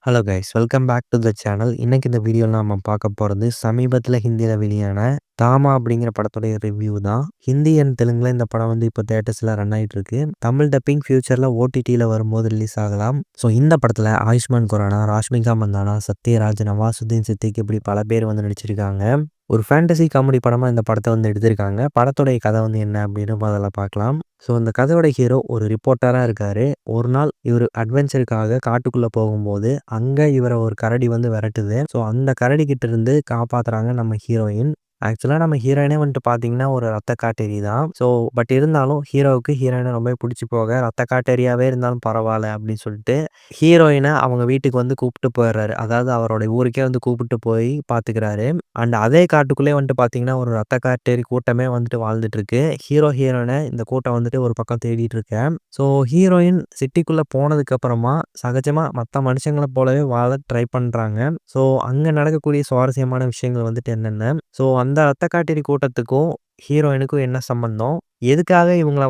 Hello guys, welcome back to the channel. இன்னைக்கு இந்த வீடியோவில் நம்ம பார்க்க போகிறது சமீபத்தில் ஹிந்தியில் வெளியான தாமா அப்படிங்கிற படத்துடைய ரிவ்யூ தான். ஹிந்தி அண்ட் தெலுங்குல இந்த படம் இப்போ தேட்டர்ஸில் ரன் ஆகிட்டு இருக்கு. தமிழ் டப்பிங் ஃபியூச்சரில் ஓடிடியில் வரும்போது ரிலீஸ் ஆகலாம். ஸோ இந்த படத்தில் ஆயுஷ்மான் குரானா, ராஷ்மிகா மந்தானா, சத்யராஜ், நவாசுதீன் சித்திக் இப்படி பல பேர் நடிச்சிருக்காங்க. ஒரு ஃபேண்டசி காமெடி படமாக இந்த படத்தை எடுத்திருக்காங்க. படத்துடைய கதை என்ன அப்படின்னு முதல்ல பார்க்கலாம். ஸோ இந்த கதையோட ஹீரோ ஒரு ரிப்போர்ட்டராக இருக்கார். ஒரு நாள் இவர் அட்வென்ச்சருக்காக காட்டுக்குள்ளே போகும்போது அங்கே இவரை ஒரு கரடி விரட்டுது. ஸோ அந்த கரடி கிட்ட இருந்து காப்பாற்றுறாங்க நம்ம ஹீரோயின். ஆக்சுவலாக நம்ம ஹீரோயினே பார்த்தீங்கன்னா ஒரு ரத்த காட்டேரி தான். ஸோ பட் இருந்தாலும் ஹீரோவுக்கு ஹீரோயினை ரொம்ப பிடிச்சி போக ரத்த காட்டேரியாவே இருந்தாலும் பரவாயில்ல அப்படின்னு சொல்லிட்டு ஹீரோயினை அவங்க வீட்டுக்கு கூப்பிட்டு போயிடுறாரு. அதாவது அவரோட ஊருக்கே கூப்பிட்டு போய் பார்த்துக்கிறாரு. அண்ட் அதே காட்டுக்குள்ளே பார்த்தீங்கன்னா ஒரு ரத்த காட்டேரி கூட்டமே வாழ்ந்துட்டு இருக்கு. ஹீரோயினை இந்த கூட்டம் ஒரு பக்கம் தேடிட்டு இருக்கேன். ஸோ ஹீரோயின் சிட்டிக்குள்ளே போனதுக்கு அப்புறமா சகஜமாக மற்ற மனுஷங்களை போலவே வாழ ட்ரை பண்ணுறாங்க. ஸோ அங்கே நடக்கக்கூடிய சுவாரஸ்யமான விஷயங்கள் என்னென்ன, ஸோ அந்த ரத்த காட்டேரி கூட்டத்துக்கும் ஹீரோயினுக்கும் என்ன சம்பந்தம், எதுக்காக இவங்கள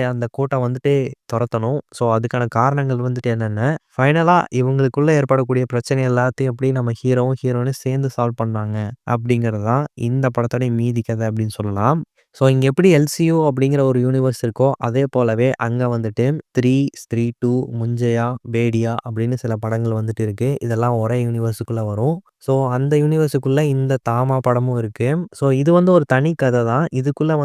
அந்த கூட்டம் துரத்தணும், ஸோ அதுக்கான காரணங்கள் என்னென்ன, ஃபைனலாக இவங்களுக்குள்ள ஏற்படக்கூடிய பிரச்சனை எல்லாத்தையும் எப்படி நம்ம ஹீரோவும் ஹீரோயினும் சேர்ந்து சால்வ் பண்ணாங்க அப்படிங்கிறது தான் இந்த படத்தோடைய மீதி கதை அப்படின்னு சொல்லலாம். ஸோ இங்கே எப்படி எல்சியூ அப்படிங்கிற ஒரு யூனிவர்ஸ் இருக்கோ அதே போலவே அங்கே த்ரீ, ஸ்திரீ 2, முஞ்சையா, பேடியா அப்படின்னு சில படங்கள் இருக்கு. இதெல்லாம் ஒரே யூனிவர்ஸுக்குள்ளே வரும். ஸோ அந்த யூனிவர்ஸுக்குள்ளே இந்த தாமா படமும் இருக்கு. ஸோ இது ஒரு தனி கதை தான். இதுக்குள்ளே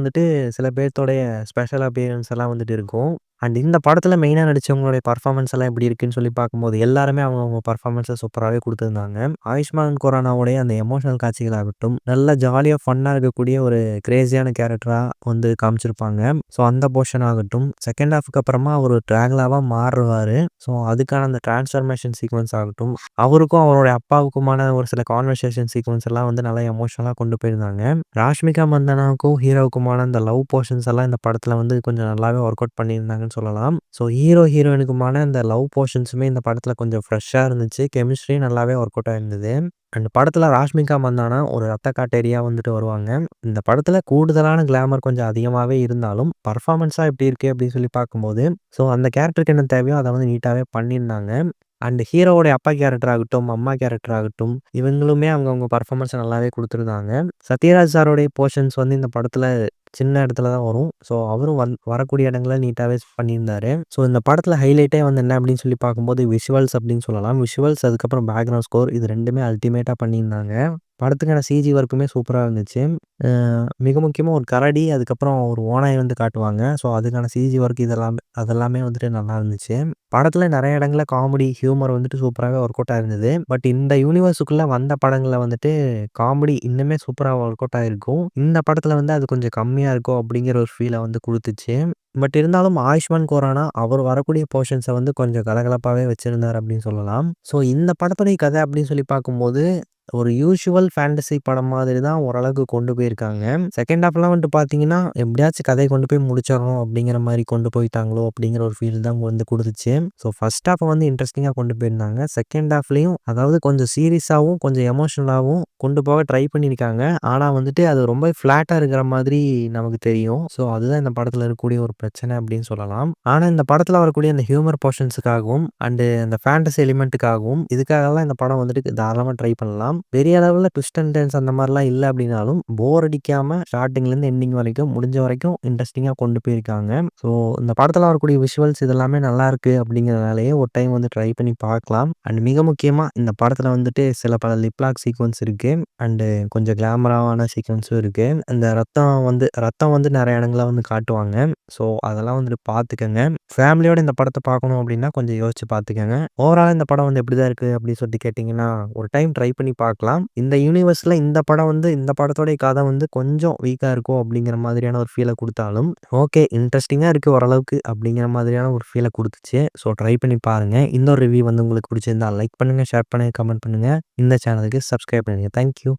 சில பேர்த்தோடைய ஸ்பெஷல் அப்பியரன்ஸ் எல்லாம் இருக்கும். அண்ட் இந்த படத்தில் மெயினாக நடித்தவங்களுடைய பர்ஃபார்மன்ஸ் எல்லாம் எப்படி இருக்குன்னு சொல்லி பார்க்கும்போது எல்லாருமே அவங்கவுங்க பர்ஃபார்மன்ஸை சூப்பராகவே கொடுத்துருந்தாங்க. ஆயுஷ்மான் குரானாவுடைய அந்த எமோஷனல் காட்சிகளாகட்டும், நல்ல ஜாலியாக ஃபன்னாக இருக்கக்கூடிய ஒரு கிரேஸியான கேரக்டராக காமிச்சிருப்பாங்க. ஸோ அந்த போர்ஷன் ஆகட்டும், செகண்ட் ஹாஃப்க்கு அப்புறமா அவர் ட்ராகுலாவாக மாறுவார். ஸோ அதுக்கான அந்த டிரான்ஸ்ஃபர்மேஷன் சீக்வன்ஸ் ஆகட்டும், அவருக்கும் அவருடைய அப்பாவுக்குமான ஒரு சில கான்வர்சேஷன் சீக்வன்ஸ் எல்லாம் நல்லா எமோஷனலாக கொண்டு போயிருந்தாங்க. ராஷ்மிகா மந்தனாவுக்கும் ஹீரோவுக்குமான அந்த லவ் போர்ஷன்ஸ் எல்லாம் இந்த படத்தில் கொஞ்சம் நல்லாவே ஒர்க் அவுட் பண்ணியிருந்தாங்கன்னு சொல்லலாம். ஸோ ஹீரோயினுக்குமான அந்த லவ் போர்ஷன்ஸுமே இந்த படத்தில் கொஞ்சம் ஃப்ரெஷ்ஷாக இருந்துச்சு. கெமிஸ்ட்ரியும் நல்லாவே ஒர்க் அவுட் ஆயிருந்தது. அந்த படத்தில் ராஷ்மிகா மந்தானா ஒரு ரத்த காட்டேரியா வருவாங்க. இந்த படத்தில் கூடுதலான கிளாமர் கொஞ்சம் அதிகமாகவே இருந்தாலும் பர்ஃபார்மன்ஸாக எப்படி இருக்குது அப்படின்னு சொல்லி பார்க்கும்போது, ஸோ அந்த கேரக்டருக்கு என்ன தேவையோ அதை நீட்டாகவே பண்ணியிருந்தாங்க. அண்ட் ஹீரோவோடைய அப்பா கேரக்டர் ஆகட்டும், அம்மா கேரக்டர் ஆகட்டும், இவங்களுமே அவங்கவுங்க பர்ஃபார்மன்ஸை நல்லாவே கொடுத்துருந்தாங்க. சத்யராஜ் சாரோடைய போர்ஷன்ஸ் இந்த படத்தில் சின்ன இடத்துல தான் வரும். ஸோ அவரும் வரக்கூடிய இடங்களை நீட்டாகவே பண்ணியிருந்தாரு. ஸோ இந்த படத்தில் ஹைலைட்டே என்ன அப்படின்னு சொல்லி பார்க்கும்போது விஷுவல்ஸ் அப்படின்னு சொல்லலாம். விஷுவல்ஸ் அதுக்கப்புறம் பேக்ரவுண்ட் ஸ்கோர் இது ரெண்டுமே அல்டிமேட்டாக பண்ணியிருந்தாங்க. படத்துக்கான சிஜி ஒர்க்குமே சூப்பராக இருந்துச்சு. மிக முக்கியமாக ஒரு கரடி, அதுக்கப்புறம் ஒரு ஓநாய் காட்டுவாங்க. ஸோ அதுக்கான சிஜி ஒர்க் அதெல்லாமே நல்லா இருந்துச்சு. படத்தில் நிறைய இடங்களில் காமெடி, ஹியூமர் சூப்பராகவே ஒர்க் அவுட் ஆயிருந்தது. பட் இந்த யூனிவர்ஸுக்குள்ளே வந்த படங்களில் காமெடி இன்னுமே சூப்பராக ஒர்க் அவுட் ஆகிருக்கும். இந்த படத்தில் அது கொஞ்சம் கம்மியாக இருக்கும் அப்படிங்கிற ஒரு ஃபீலை கொடுத்துச்சு. பட் இருந்தாலும் ஆயுஷ்மான் குரானா அவர் வரக்கூடிய போர்ஷன்ஸை கொஞ்சம் கலகலப்பாகவே வச்சுருந்தார் அப்படின்னு சொல்லலாம். ஸோ இந்த படத்துடைய கதை அப்படின்னு சொல்லி பார்க்கும்போது ஒரு யூசுவல் ஃபேண்டசி படம் மாதிரி தான் ஓரளவுக்கு கொண்டு போயிருக்காங்க. செகண்ட் ஹாஃப்லாம் பார்த்தீங்கன்னா, எப்படியாச்சும் கதையை கொண்டு போய் முடிச்சிடணும் அப்படிங்கிற மாதிரி கொண்டு போயிட்டாங்களோ அப்படிங்கிற ஒரு ஃபீல் தான் கொடுத்துச்சு. ஸோ ஃபர்ஸ்ட் ஹாஃபை இன்ட்ரெஸ்டிங்காக கொண்டு போயிருந்தாங்க. செகண்ட் ஹாஃப்லேயும் அதாவது கொஞ்சம் சீரியஸாகவும் கொஞ்சம் எமோஷனலாகவும் கொண்டு போக ட்ரை பண்ணியிருக்காங்க. ஆனால் அது ரொம்ப ஃப்ளாட்டாக இருக்கிற மாதிரி நமக்கு தெரியும். ஸோ அதுதான் இந்த படத்தில் இருக்கக்கூடிய ஒரு பிரச்சனை அப்படின்னு சொல்லலாம். ஆனால் இந்த படத்தில் வரக்கூடிய அந்த ஹியூமர் போர்ஷன்ஸுக்காகவும் அண்டு அந்த ஃபேண்டசி எலிமெண்ட்டுக்காகவும் இதுக்காகலாம் இந்த படம் தாராளமாக ட்ரை பண்ணலாம். பெரிய அளவில் ட்விஸ்ட் அண்ட் டர்ன்ஸ் அந்த மாதிரிலாம் இல்லை அப்படின்னாலும் போர் அடிக்காமல் ஸ்டார்டிங்லேருந்து எண்டிங் வரைக்கும் முடிஞ்ச வரைக்கும் இன்ட்ரெஸ்டிங்காக கொண்டு போயிருக்காங்க. ஸோ இந்த படத்தில் வரக்கூடிய விஷுவல்ஸ் இதெல்லாமே நல்லா இருக்குது அப்படிங்கிறதுனாலேயே ஒரு டைம் ட்ரை பண்ணி பார்க்கலாம். அண்ட் மிக முக்கியமாக இந்த படத்தில் சில பல லிப்லாக் சீக்வன்ஸ் இருக்குது. அண்டு கொஞ்சம் கிளாமரான சீக்வன்ஸும் இருக்குது. இந்த ரத்தம் நிறைய இடங்களில் காட்டுவாங்க. ஸோ அதெல்லாம் பார்த்துக்கங்க. ஃபேமிலியோட இந்த படத்தை பார்க்கணும் அப்படின்னா கொஞ்சம் யோசிச்சு பார்த்துக்கங்க. ஓவரால் இந்த படம் எப்படி தான் இருக்குது அப்படின்னு சொல்லிட்டு கேட்டிங்கன்னா ஒரு டைம் ட்ரை பண்ணி பார்க்கலாம். இந்த யூனிவர்ஸில் இந்த படம் இந்த படத்தோடைய கதை கொஞ்சம் வீக்காக இருக்கும் அப்படிங்கிற மாதிரியான ஒரு ஃபீலை கொடுத்தாலும் ஓகே இன்ட்ரெஸ்டிங்காக இருக்குது ஓரளவுக்கு அப்படிங்கிற மாதிரியான ஒரு ஃபீலை கொடுத்துச்சு. ஸோ ட்ரை பண்ணி பாருங்கள். இந்த ஒரு ரிவ்யூ உங்களுக்கு பிடிச்சிருந்தா லைக் பண்ணுங்கள், ஷேர் பண்ணுங்கள், கமெண்ட் பண்ணுங்கள். இந்த சேனலுக்கு சப்ஸ்கிரைப் பண்ணுங்கள். தேங்க்யூ.